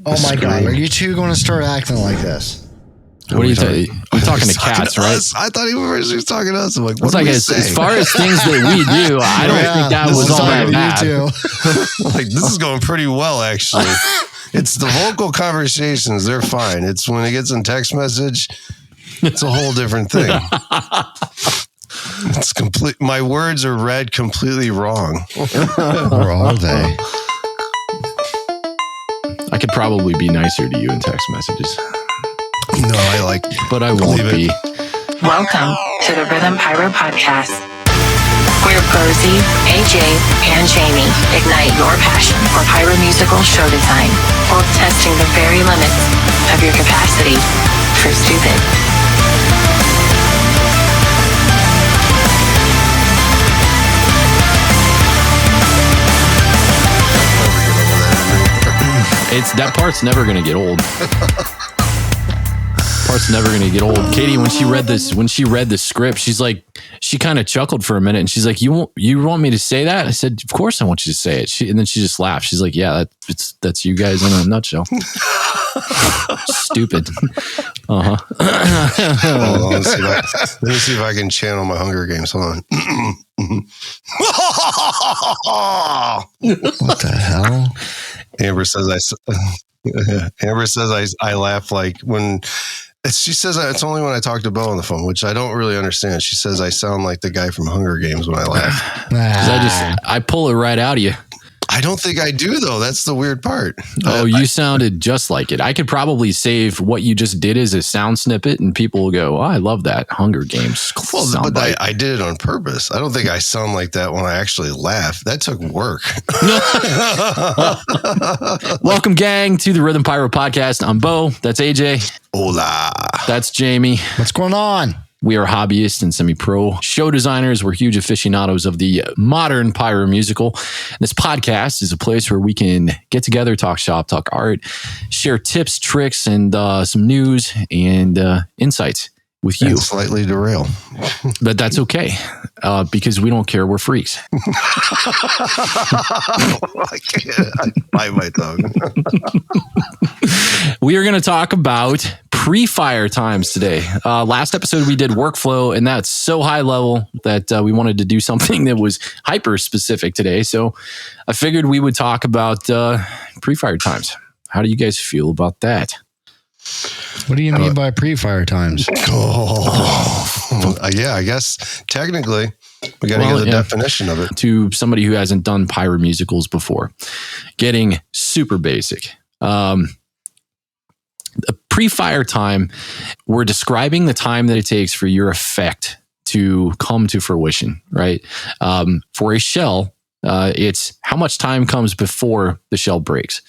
Oh my God. Are you two going to start acting like this? What are you talking? I'm talking to cats, right? I thought he was talking to us. I'm like, what as far as things that we do, I don't think that was all that bad. Like, this is going pretty well, actually. It's the vocal conversations. They're fine. It's when it gets in text message, it's a whole different thing. It's complete. My words are read completely wrong. Or are they? I could probably be nicer to you in text messages. No, but I won't be. Welcome to the Rhythm Pyro Podcast, where Posey, AJ, and Jamie ignite your passion for pyromusical show design while testing the very limits of your capacity for stupid. That part's never going to get old. Part's never going to get old. Katie, when she read the script, she's like, she kind of chuckled for a minute and she's like, you want me to say that? I said, of course I want you to say it. And then she just laughed. She's like, yeah, that's you guys in a nutshell. Stupid. Uh-huh. Let me see if I can channel my Hunger Games. Hold on. What the hell? Amber says I laugh like when she says it's only when I talk to Bo on the phone, which I don't really understand. She says I sound like the guy from Hunger Games when I laugh. I pull it right out of you. I don't think I do though. That's the weird part. Oh, you sounded just like it. I could probably save what you just did as a sound snippet and people will go, oh, I love that Hunger Games. Well, but I did it on purpose. I don't think I sound like that when I actually laugh. That took work. Welcome, gang, to the Rhythm Pyro Podcast. I'm Bo. That's AJ. Hola. That's Jamie. What's going on? We are hobbyists and semi-pro show designers. We're huge aficionados of the modern Pyromusical. This podcast is a place where we can get together, talk shop, talk art, share tips, tricks, and some news and insights with you. And slightly derail. But that's okay because we don't care. We're freaks. I bite my tongue. We are going to talk about Prefire times today. Last episode we did workflow, and that's so high level that we wanted to do something that was hyper specific today. So I figured we would talk about Prefire times. How do you guys feel about that? What do you mean by Prefire times? Yeah, I guess technically we got to get the definition of it. To somebody who hasn't done Pyromusicals before, getting super basic. A Prefire time, we're describing the time that it takes for your effect to come to fruition, right? For a shell, it's how much time comes before the shell breaks.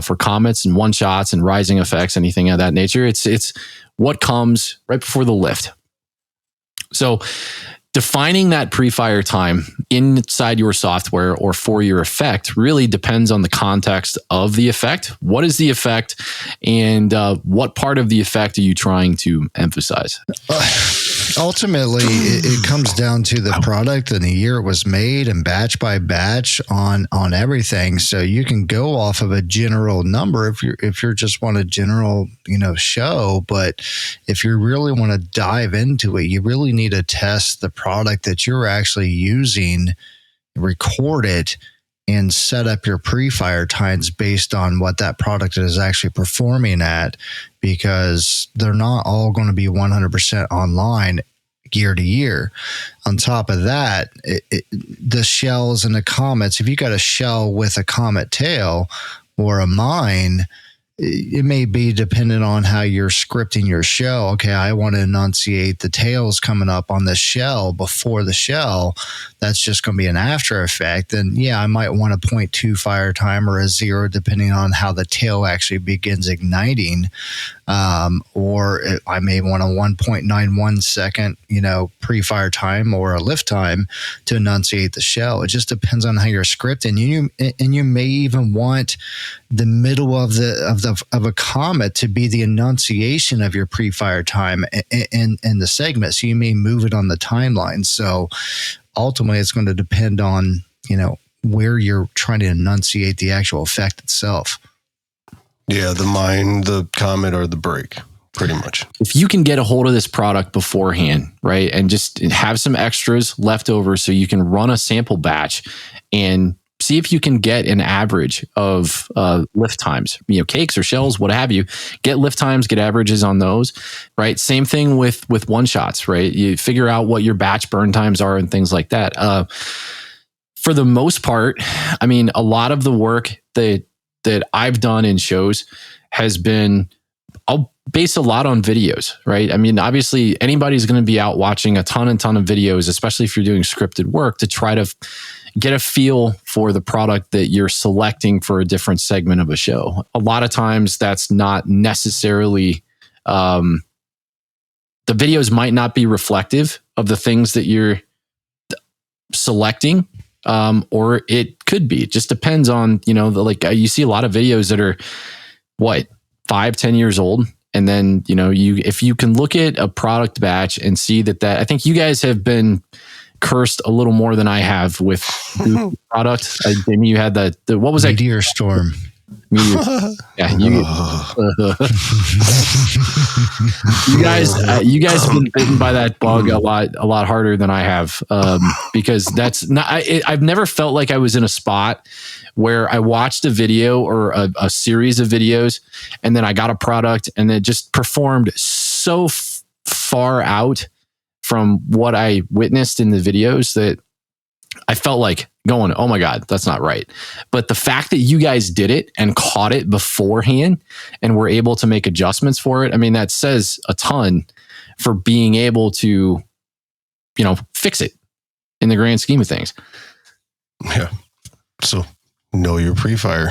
For comets and one shots and rising effects, anything of that nature, it's what comes right before the lift. So defining that Prefire time inside your software or for your effect really depends on the context of the effect. What is the effect, and what part of the effect are you trying to emphasize? Ultimately, it comes down to the product and the year it was made and batch by batch on everything. So you can go off of a general number if you just want a general, show. But if you really want to dive into it, you really need to test the product that you're actually using, record it, and set up your Prefire times based on what that product is actually performing at, because they're not all going to be 100% online year to year. On top of that, the shells and the comets, if you got a shell with a comet tail or a mine, it may be dependent on how you're scripting your shell. Okay, I want to enunciate the tails coming up on the shell before the shell. That's just going to be an after effect. And yeah, I might want a 0.2 fire time or a 0, depending on how the tail actually begins igniting. Or I may want a 1.91 second, pre-fire time or a lift time to enunciate the shell. It just depends on how you're scripting. You may even want the middle of a comet to be the enunciation of your pre-fire time and the segment. So you may move it on the timeline. So ultimately, it's going to depend on where you're trying to enunciate the actual effect itself. Yeah, the mine, the comet, or the break, pretty much. If you can get a hold of this product beforehand, right, and just have some extras left over so you can run a sample batch and see if you can get an average of lift times, cakes or shells, what have you. Get lift times, get averages on those, right? Same thing with one shots, right? You figure out what your batch burn times are and things like that. For the most part, I mean, a lot of the work that I've done in shows has been, I'll base a lot on videos, right? I mean, obviously anybody's going to be out watching a ton of videos, especially if you're doing scripted work, to try to get a feel for the product that you're selecting for a different segment of a show. A lot of times that's not necessarily, the videos might not be reflective of the things that you're selecting. Or it could be. It just depends on, you see a lot of videos that are 5-10 years old. And then, if you can look at a product batch and see that I think you guys have been cursed a little more than I have with product. Jamie, you had what was that? Meteor storm. Yeah, you guys have been bitten by that bug a lot harder than I have, because that's not. I've never felt like I was in a spot where I watched a video or a series of videos, and then I got a product, and it just performed so far out from what I witnessed in the videos that I felt like going, oh my God, that's not right. But the fact that you guys did it and caught it beforehand and were able to make adjustments for it, I mean, that says a ton for being able to, fix it in the grand scheme of things. Yeah. So know your Prefire.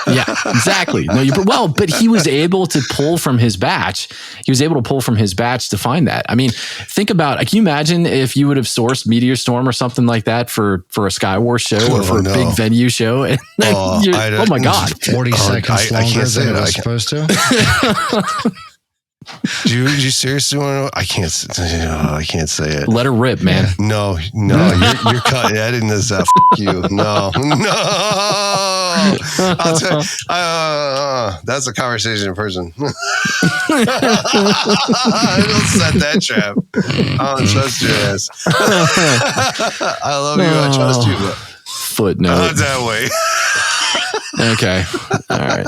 Yeah, exactly. But he was able to pull from his batch. He was able to pull from his batch to find that. I mean, think about, can you imagine if you would have sourced Meteor Storm or something like that for a Sky Wars show or for a big venue show? And oh my God. 40 seconds longer than it was supposed to. Do you seriously want to know? I can't say it. Let her rip, man. No, you're cutting editing this out. F you. No. I'll tell you, that's a conversation in person. I don't set that trap. I don't trust your ass. I love you. I trust you. But footnote. not that way. Okay. All right.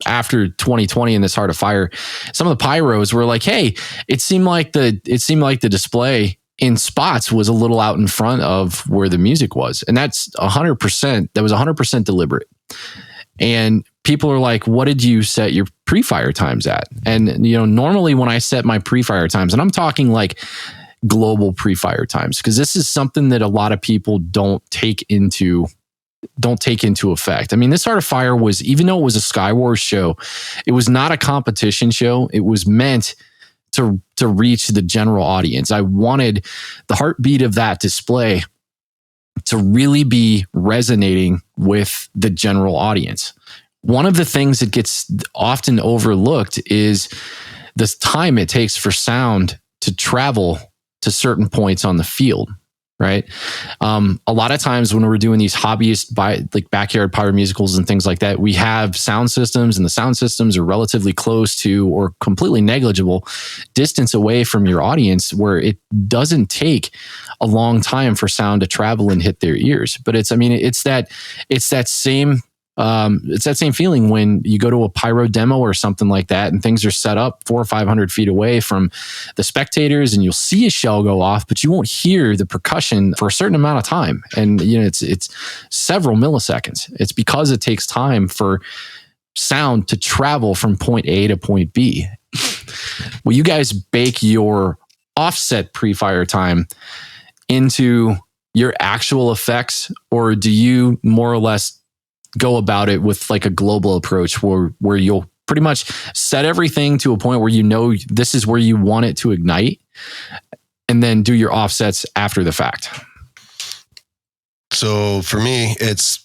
After 2020 in this Heart of Fire, some of the pyros were like, hey, it seemed like the display in spots was a little out in front of where the music was. And that's 100%. That was 100% deliberate. And people are like, what did you set your pre-fire times at? And, normally when I set my pre-fire times, and I'm talking like global pre-fire times, because this is something that a lot of people don't take into effect. I mean, this Heart of Fire was, even though it was a Sky Wars show, it was not a competition show. It was meant to reach the general audience. I wanted the heartbeat of that display to really be resonating with the general audience. One of the things that gets often overlooked is the time it takes for sound to travel to certain points on the field. Right. A lot of times when we're doing these hobbyist backyard pyromusicals and things like that, we have sound systems, and the sound systems are relatively close to or completely negligible distance away from your audience, where it doesn't take a long time for sound to travel and hit their ears. But it's that same feeling when you go to a pyro demo or something like that, and things are set up 400 or 500 feet away from the spectators, and you'll see a shell go off, but you won't hear the percussion for a certain amount of time. And it's several milliseconds. It's because it takes time for sound to travel from point A to point B. Will you guys bake your offset pre-fire time into your actual effects, or do you more or less go about it with like a global approach where you'll pretty much set everything to a point where this is where you want it to ignite, and then do your offsets after the fact? So for me, it's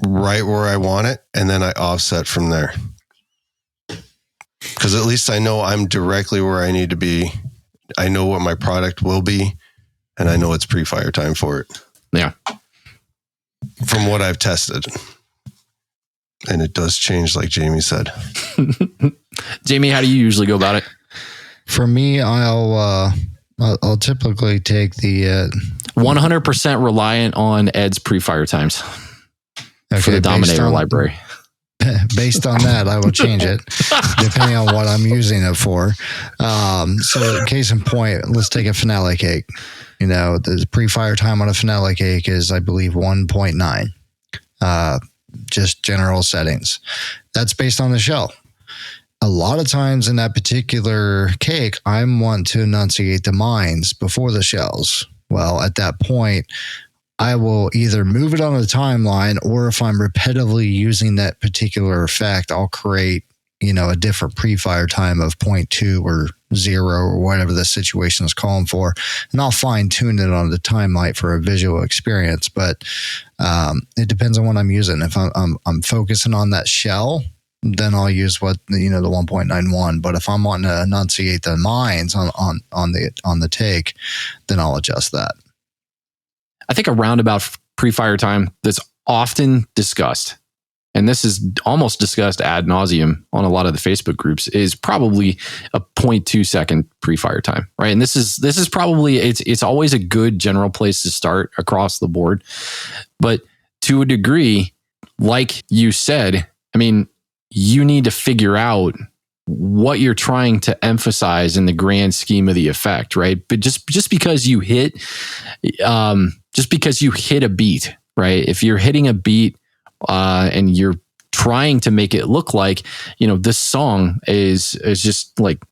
right where I want it, and then I offset from there. Because at least I know I'm directly where I need to be. I know what my product will be, and I know it's pre-fire time for it. Yeah. From what I've tested. And it does change, like Jamie said. Jamie, how do you usually go about it? For me, I'll typically take the 100% reliant on Ed's pre-fire times for the Dominator library. Based on that, I will change it depending on what I'm using it for. So case in point, let's take a finale cake. The pre-fire time on a finale cake is, I believe, 1.9. Just general settings. That's based on the shell. A lot of times in that particular cake, I want to enunciate the mines before the shells. Well, at that point, I will either move it on the timeline, or if I'm repetitively using that particular effect, I'll create, a different pre-fire time of 0.2 or 0 or whatever the situation is calling for. And I'll fine tune it on the timeline for a visual experience. But it depends on what I'm using. If I'm focusing on that shell, then I'll use the 1.91. But if I'm wanting to enunciate the mines on the take, then I'll adjust that. I think a roundabout pre-fire time that's often discussed, and this is almost discussed ad nauseum on a lot of the Facebook groups, is probably a 0.2 second pre-fire time, right? And this is probably, it's always a good general place to start across the board. But to a degree, like you said, I mean, you need to figure out what you're trying to emphasize in the grand scheme of the effect, right? But just because you hit a beat, right? If you're hitting a beat and you're trying to make it look like, this song is just like,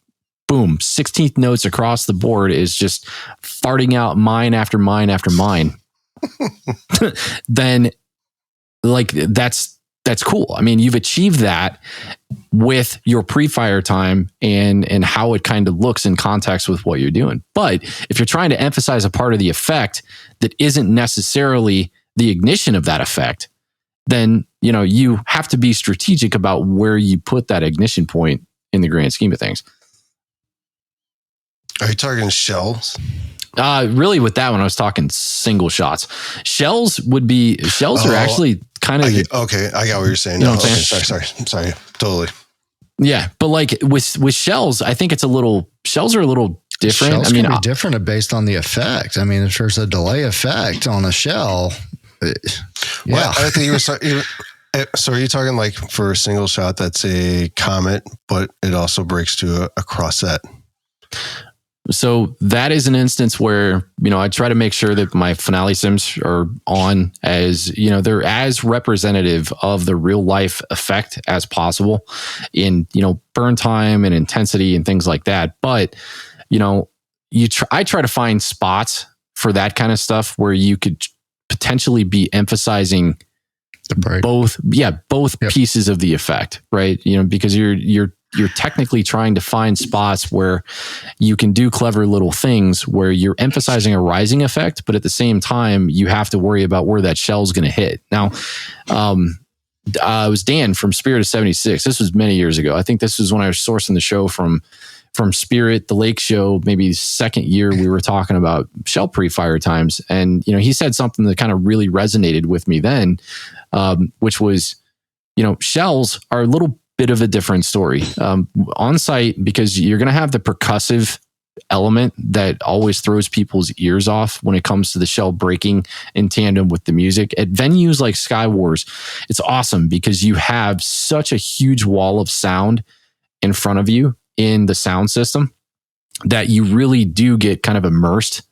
boom, 16th notes across the board is just farting out mine after mine after mine, then like that's cool. I mean, you've achieved that with your pre-fire time and how it kind of looks in context with what you're doing. But if you're trying to emphasize a part of the effect that isn't necessarily the ignition of that effect, then, you have to be strategic about where you put that ignition point in the grand scheme of things. Are you talking shells? Really with that one, I was talking single shots. Shells are actually kind of... Okay, I got what you're saying. You know what I'm saying? Sorry. Totally. Yeah, but like with shells, I think shells are a little different. Shells can be different based on the effect. I mean, if there's a delay effect on a shell... Well, I think you were... So are you talking like for a single shot that's a comet, but it also breaks to a crossette? So that is an instance where, I try to make sure that my finale sims are on as, they're as representative of the real life effect as possible in, burn time and intensity and things like that. But, I try to find spots for that kind of stuff where you could potentially be emphasizing both pieces of the effect, right? Because you're technically trying to find spots where you can do clever little things where you're emphasizing a rising effect, but at the same time, you have to worry about where that shell's going to hit. Now, it was Dan from Spirit of 76. This was many years ago. I think this was when I was sourcing the show from Spirit, the Lake Show, maybe second year we were talking about shell pre-fire times. And, he said something that kind of really resonated with me then, which was, shells are a little bit of a different story on site, because you're going to have the percussive element that always throws people's ears off when it comes to the shell breaking in tandem with the music. At venues like Sky Wars, it's awesome because you have such a huge wall of sound in front of you in the sound system that you really do get kind of immersed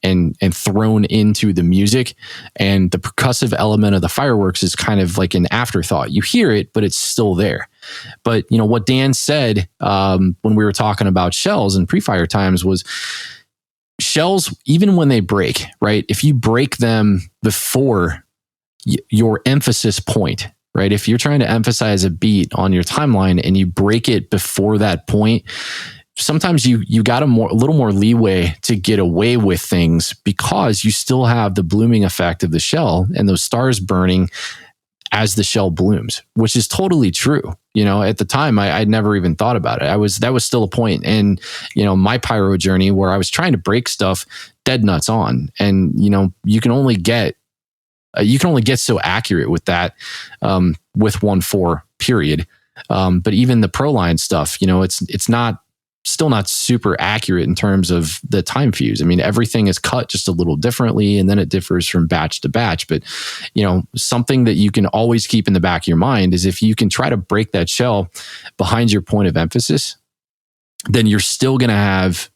and thrown into the music. And the percussive element of the fireworks is kind of like an afterthought. You hear it, but it's still there. But what Dan said when we were talking about shells and pre-fire times was shells, even when they break, right? If you break them before your emphasis point, right? If you're trying to emphasize a beat on your timeline and you break it before that point, sometimes you got a little more leeway to get away with things because you still have the blooming effect of the shell and those stars burning as the shell blooms, which is totally true. At the time, I'd never even thought about it. That was still a point in, my pyro journey where I was trying to break stuff dead nuts on. And, you can only get you can only get so accurate with that, with 1.4 period. But even the Pro line stuff, it's still not super accurate in terms of the time fuse. I mean, everything is cut just a little differently, and then it differs from batch to batch. But, something that you can always keep in the back of your mind is if you can try to break that shell behind your point of emphasis, then you're still going to have,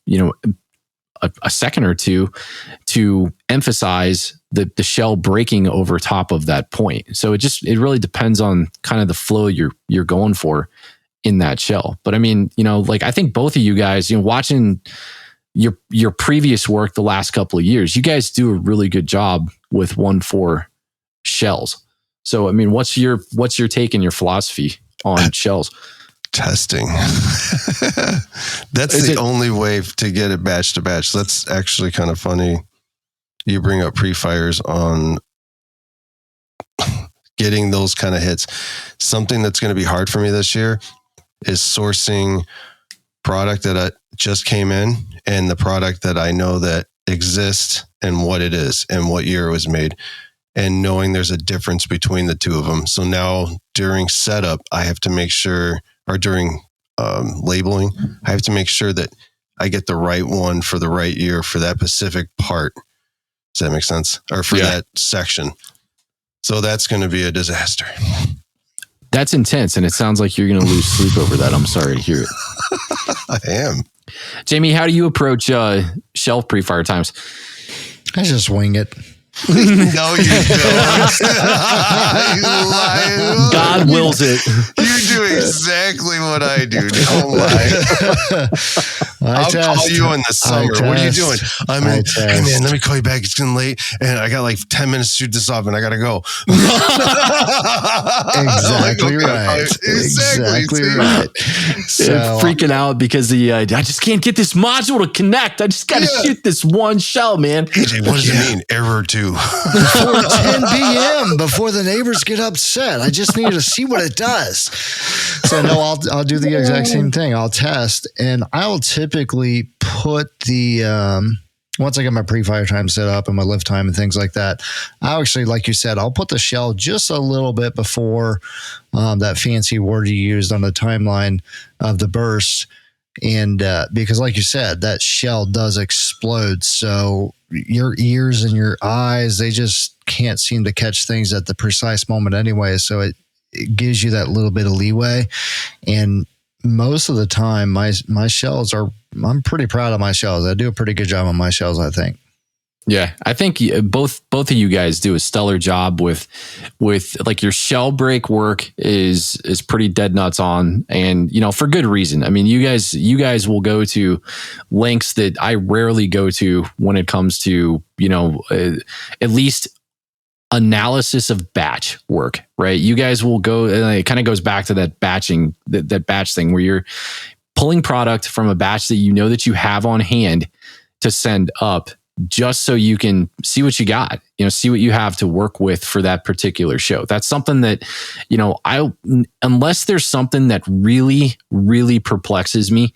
a second or two to emphasize the shell breaking over top of that point. So it really depends on kind of the flow you're going for in that shell. But I mean, I think both of you guys, watching your previous work the last couple of years, you guys do a really good job with 1.4 shells. So, I mean, what's your take and your philosophy on shells? Testing. That's the only way to get it batch to batch. That's actually kind of funny. You bring up Prefires on getting those kind of hits. Something that's going to be hard for me this year is sourcing product that just came in and the product that I know that exists and what it is and what year it was made, and knowing there's a difference between the two of them. So now during setup, I have to make sure, or during labeling, I have to make sure that I get the right one for the right year for that specific part. Does that make sense? Or for that section. So that's going to be a disaster. That's intense, and it sounds like you're going to lose sleep over that. I'm sorry to hear it. I am. Jamie, how do you approach shelf Prefire times? I just wing it. No, you don't. You lying. God wills it. You do exactly what I do. Don't lie. I'll call you in the summer. What are you doing? I'm in. Hey man, let me call you back. It's getting late, and I got like 10 minutes to shoot this off, and I gotta go. Exactly right. Exactly right. So, freaking out because I just can't get this module to connect. I just got to shoot this one shell, man. AJ, what does it mean? Error 2. Before 10 p.m. before the neighbors get upset. I just need to see what it does. So no, I'll do the exact same thing. I'll test, and I'll typically put the once I get my Prefire time set up and my lift time and things like that, I actually, like you said, I'll put the shell just a little bit before that fancy word you used on the timeline of the burst. And because like you said, that shell does explode. So your ears and your eyes, they just can't seem to catch things at the precise moment anyway. So it gives you that little bit of leeway. And most of the time, my shells I'm pretty proud of my shells. I do a pretty good job on my shells, I think. Yeah, I think both of you guys do a stellar job with like your shell break work is pretty dead nuts on, and for good reason. I mean, you guys will go to lengths that I rarely go to when it comes to at least analysis of batch work, right? You guys will go, and it kind of goes back to that batching, that batch thing where you're pulling product from a batch that that you have on hand to send up, just so you can see what you got, see what you have to work with for that particular show. That's something that, unless there's something that really, really perplexes me,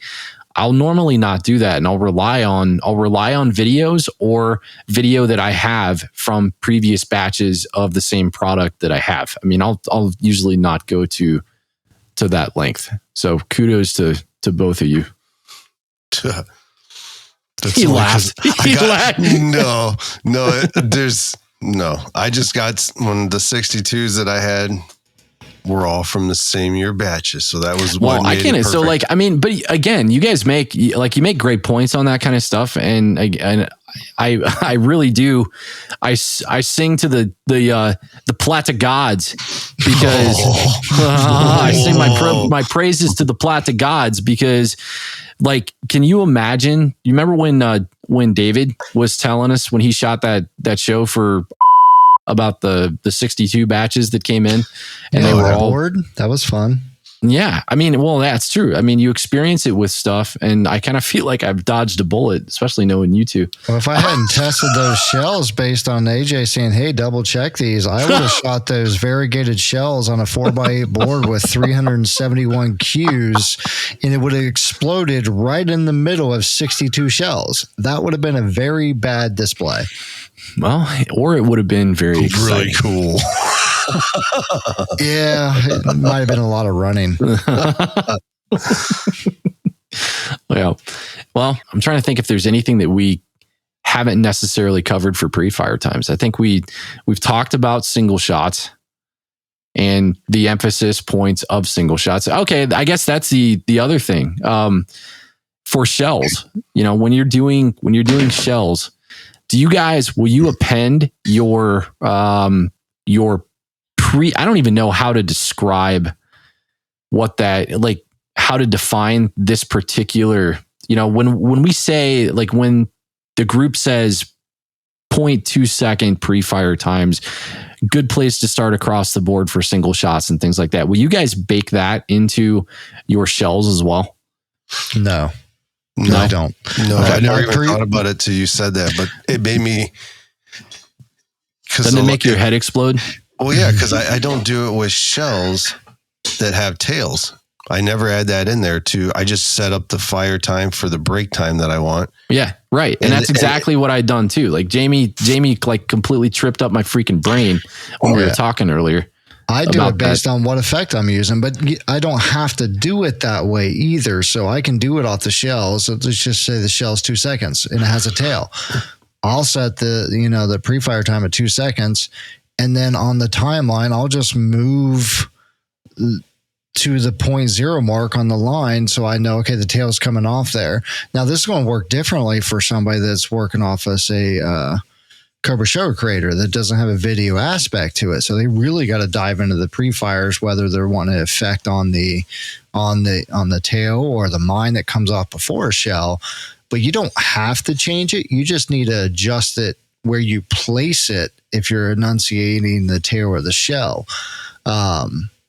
I'll normally not do that. And I'll rely on videos or video that I have from previous batches of the same product that I have. I mean, I'll usually not go to that length. So kudos to both of you. He laughed. No. I just got one of the 62s that I had. We're all from the same year batches, so that was I can't. So but again, you guys make great points on that kind of stuff, and I really do. I sing to the Plata gods because I sing my praises to the Plata gods because, like, can you imagine? You remember when David was telling us when he shot that show for about the 62 batches that came in, and they were all bored? That was fun. Yeah, I mean, well, that's true. I mean, you experience it with stuff, and I kind of feel like I've dodged a bullet, especially knowing you two. Well, if I hadn't tested those shells based on AJ saying, "Hey, double check these," I would have shot those variegated shells on a 4x8 board with 371 Qs, and it would have exploded right in the middle of 62 shells. That would have been a very bad display. Well, or it would have been very really cool. Yeah, it might have been a lot of running. Yeah. Well, I'm trying to think if there's anything that we haven't necessarily covered for pre-fire times. I think we've talked about single shots and the emphasis points of single shots. Okay, I guess that's the other thing. For shells, when you're doing shells, will you append your I don't even know how to describe what that, like, how to define this particular, when we say, like, when the group says 0.2 second pre-fire times, good place to start across the board for single shots and things like that. Will you guys bake that into your shells as well? No, I don't. No, I never even thought about it till you said that, but it made me. Doesn't it make your head explode? Well, yeah, because I don't do it with shells that have tails. I never add that in there I just set up the fire time for the break time that I want. Yeah, right. And that's exactly what I'd done too. Like Jamie like completely tripped up my freaking brain when we were talking earlier. I do it based on what effect I'm using, but I don't have to do it that way either. So I can do it off the shells. So let's just say the shell's 2 seconds and it has a tail. I'll set the pre-fire time at 2 seconds. And then on the timeline, I'll just move to the 0.0 mark on the line. So I know, okay, the tail's coming off there. Now this is going to work differently for somebody that's working off of, say, Cobra Show Creator that doesn't have a video aspect to it. So they really got to dive into the pre-fires, whether they're wanting to effect on the tail or the mine that comes off before a shell. But you don't have to change it. You just need to adjust it where you place it if you're enunciating the tail or the shell.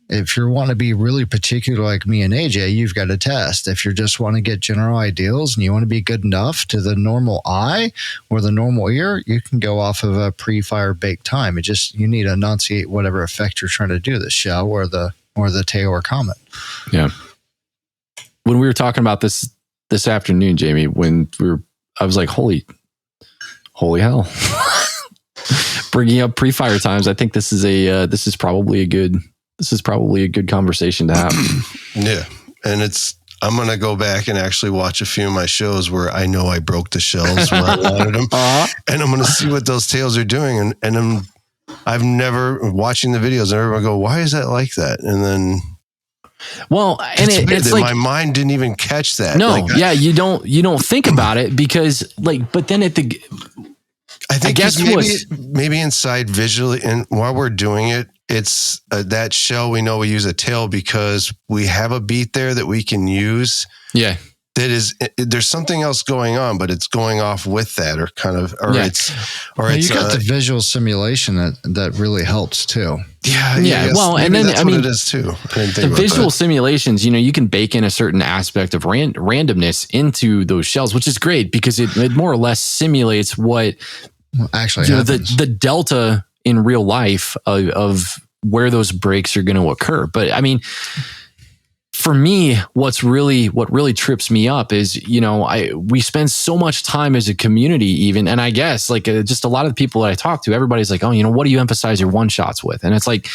If you want to be really particular like me and AJ, you've got to test. If you just want to get general ideals and you want to be good enough to the normal eye or the normal ear, you can go off of a pre-fire bake time. You need to enunciate whatever effect you're trying to do, the shell or the tail or comet. Yeah. When we were talking about this afternoon, Jamie, I was like, holy hell. Bringing up pre-fire times, I think this is probably a good conversation to have. Yeah. And I'm going to go back and actually watch a few of my shows where I know I broke the shells where I wanted them. And I'm going to see what those tails are doing. And I've never watching the videos and everyone go, why is that like that? And then, well, and it's like my mind didn't even catch that. No, you don't think about it because, like, but then I guess maybe inside visually, and while we're doing it, it's that shell. We know we use a tail because we have a beat there that we can use. Yeah, there's something else going on, but it's going off with that, or you got the visual simulation that really helps too. Yeah. Well, and then that's what it is too. The visual simulations, you can bake in a certain aspect of randomness into those shells, which is great because it more or less simulates what actually the delta in real life of where those breaks are going to occur. But I mean, for me, what really trips me up is, we spend so much time as a community even. And I guess just a lot of the people that I talk to, everybody's like, oh, what do you emphasize your one shots with? And it's like,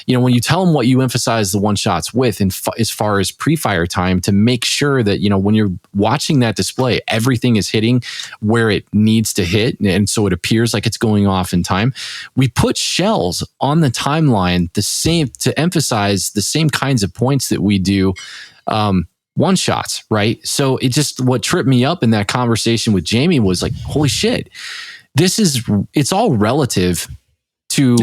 when you tell them what you emphasize the one shots with as far as pre-fire time, to make sure that, when you're watching that display, everything is hitting where it needs to hit. And so it appears like it's going off in time. We put shells on the timeline to emphasize the same kinds of points that we do one shots, right? So what tripped me up in that conversation with Jamie was like, holy shit, it's all relative to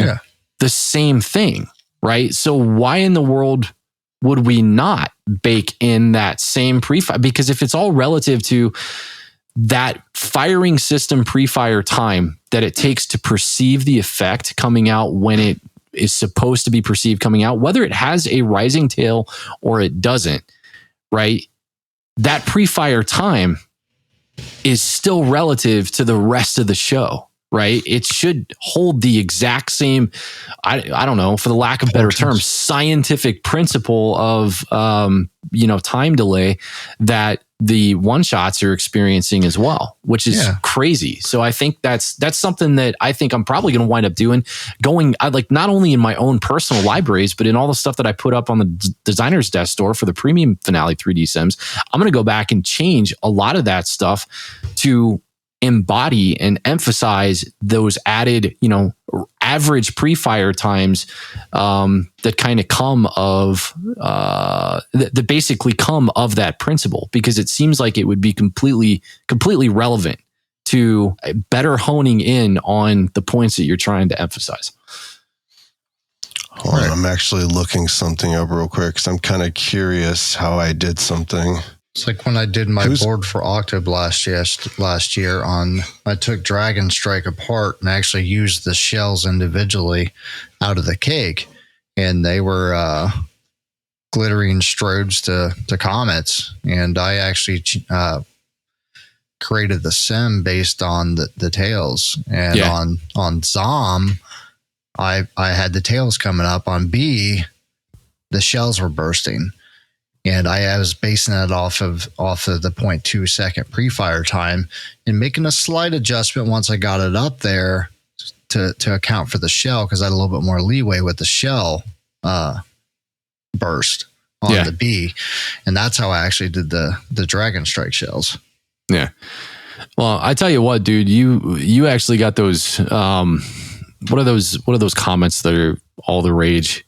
the same thing, right? So why in the world would we not bake in that same pre-fire? Because if it's all relative to that firing system pre-fire time that it takes to perceive the effect coming out when it is supposed to be perceived coming out, whether it has a rising tail or it doesn't, right? That pre-fire time is still relative to the rest of the show. right? It should hold the exact same, I don't know, for the lack of better term, scientific principle of, time delay that the one shots are experiencing as well, which is crazy. So I think that's something that I think I'm probably going to wind up doing, not only in my own personal libraries, but in all the stuff that I put up on the designer's desk store for the premium Finale 3D sims. I'm going to go back and change a lot of that stuff to embody and emphasize those added, average pre-fire times that kind of come of that basically come of that principle, because it seems like it would be completely relevant to better honing in on the points that you're trying to emphasize. Hold on, I'm actually looking something up real quick because I'm kind of curious how I did something. It's like when I did my board for Octoblast last year I took Dragon Strike apart and actually used the shells individually out of the cake, and they were glittering strodes to comets, and I actually created the sim based on the tails, and on Zom I had the tails coming up. On B, the shells were bursting. And I was basing it off of the 0.2 second pre-fire time and making a slight adjustment once I got it up there to account for the shell, because I had a little bit more leeway with the shell burst on the B. And that's how I actually did the Dragon Strike shells. Yeah. Well, I tell you what, dude, you actually got those what are those comments that are all the rage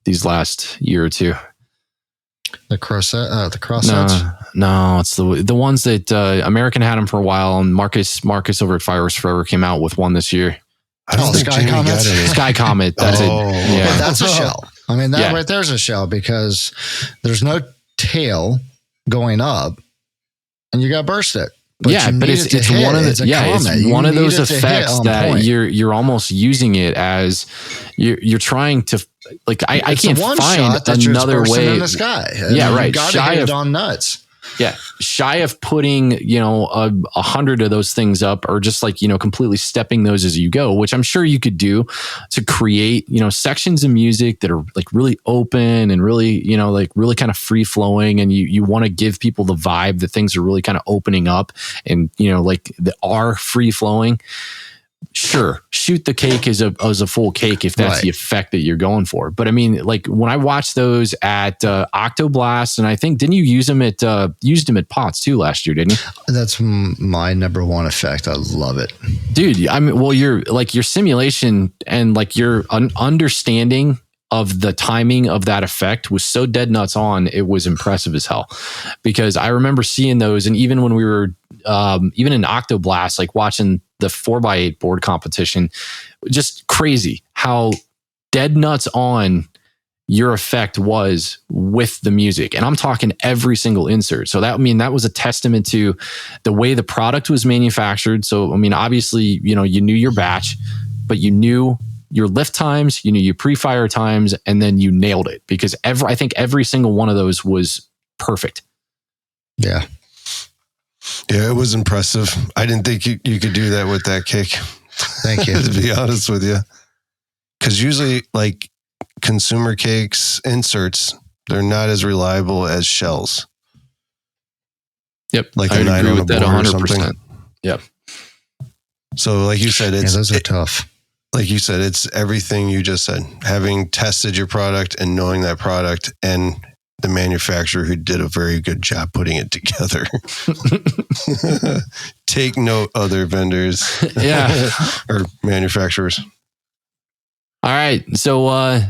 these last year or two? The cross sets? No, it's the ones that American had them for a while, and Marcus over at Fires Forever came out with one this year. Sky Comet. Sky Comet. That's it. Yeah, but that's a shell. I mean, that right there's a shell, because there's no tail going up, and you got bursted. But it's one of it's one of those effects that you're almost using it as you're trying to, like, I can't find another way in the sky. Right. Shy of on nuts. Yeah. Shy of putting, 100 of those things up, or just like, completely stepping those as you go, which I'm sure you could do to create, sections of music that are like really open and really, like really kind of free flowing. And you want to give people the vibe that things are really kind of opening up and, like they are free flowing. Sure, shoot the cake as a full cake if that's the effect that you're going for. But I mean, like when I watched those at Octoblast, and I think didn't you use them at Pots too last year, didn't you? That's my number one effect. I love it, dude. I mean, well, your simulation and like your understanding of the timing of that effect was so dead nuts on. It was impressive as hell, because I remember seeing those, and even when we were even in Octoblast, like watching the 4x8 board competition, just crazy how dead nuts on your effect was with the music. And I'm talking every single insert. So that was a testament to the way the product was manufactured. So, I mean, obviously, you knew your batch, but you knew your lift times, you knew your pre-fire times, and then you nailed it, because I think every single one of those was perfect. Yeah. Yeah, it was impressive. I didn't think you could do that with that cake. Thank you. To be honest with you. Because usually, like, consumer cakes, inserts, they're not as reliable as shells. Yep. Like a 9 on a board 100%. Or something. Yep. So like you said, those are tough. Like you said, it's everything you just said. Having tested your product and knowing that product, and the manufacturer who did a very good job putting it together. Take note, other vendors. Yeah. Or manufacturers. All right. So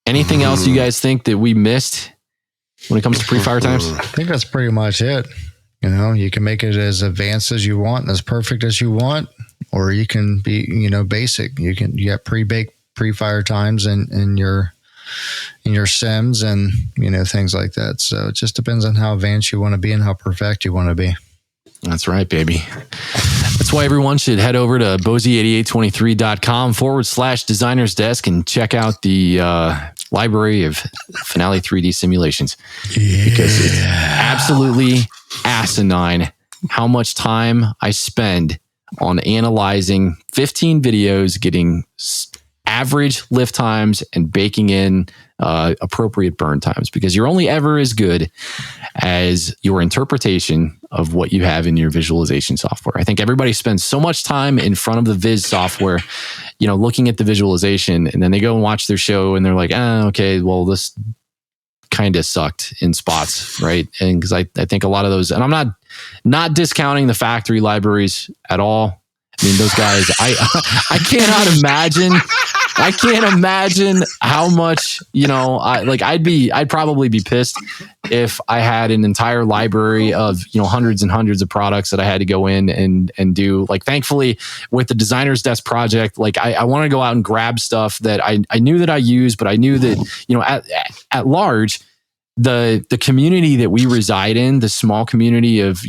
anything else you guys think that we missed when it comes to pre-fire times? I think that's pretty much it. You can make it as advanced as you want and as perfect as you want, or you can be, basic. You got pre-baked pre-fire times in your sims and things like that. So it just depends on how advanced you want to be and how perfect you want to be. That's right, baby. That's why everyone should head over to bozy8823.com/designers desk and check out the library of Finale 3D simulations. Yeah. Because it's absolutely asinine how much time I spend on analyzing 15 videos, getting average lift times, and baking in appropriate burn times, because you're only ever as good as your interpretation of what you have in your visualization software. I think everybody spends so much time in front of the Viz software, looking at the visualization, and then they go and watch their show and they're like, okay, well, this kind of sucked in spots, right? And because I think a lot of those, and I'm not discounting the factory libraries at all. I mean, those guys, I cannot imagine. I can't imagine how much, I'd probably be pissed if I had an entire library of, hundreds and hundreds of products that I had to go in and do. Like, thankfully, with the Designer's Desk project, I want to go out and grab stuff that I knew that I used, but I knew that, at large, the community that we reside in, the small community of,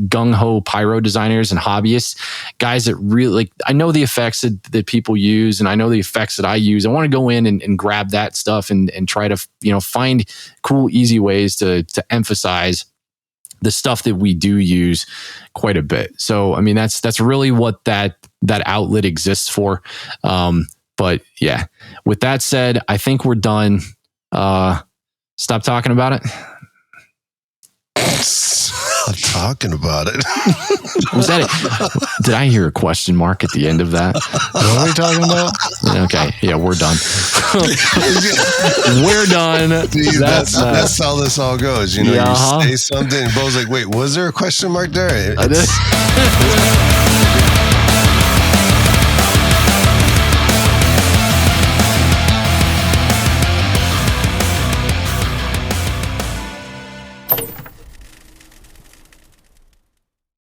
gung-ho pyro designers and hobbyists, guys that really, I know the effects that people use, and I know the effects that I use. I want to go in and grab that stuff and try to, find cool, easy ways to emphasize the stuff that we do use quite a bit. So, I mean, that's really what that outlet exists for. But yeah, with that said, I think we're done. Stop talking about it. I'm talking about it. Was that it? Did I hear a question mark at the end of that? What are we talking about? Okay. Yeah, we're done. We're done. Dude, that's how this all goes. You say something, and Bo's like, wait, was there a question mark there?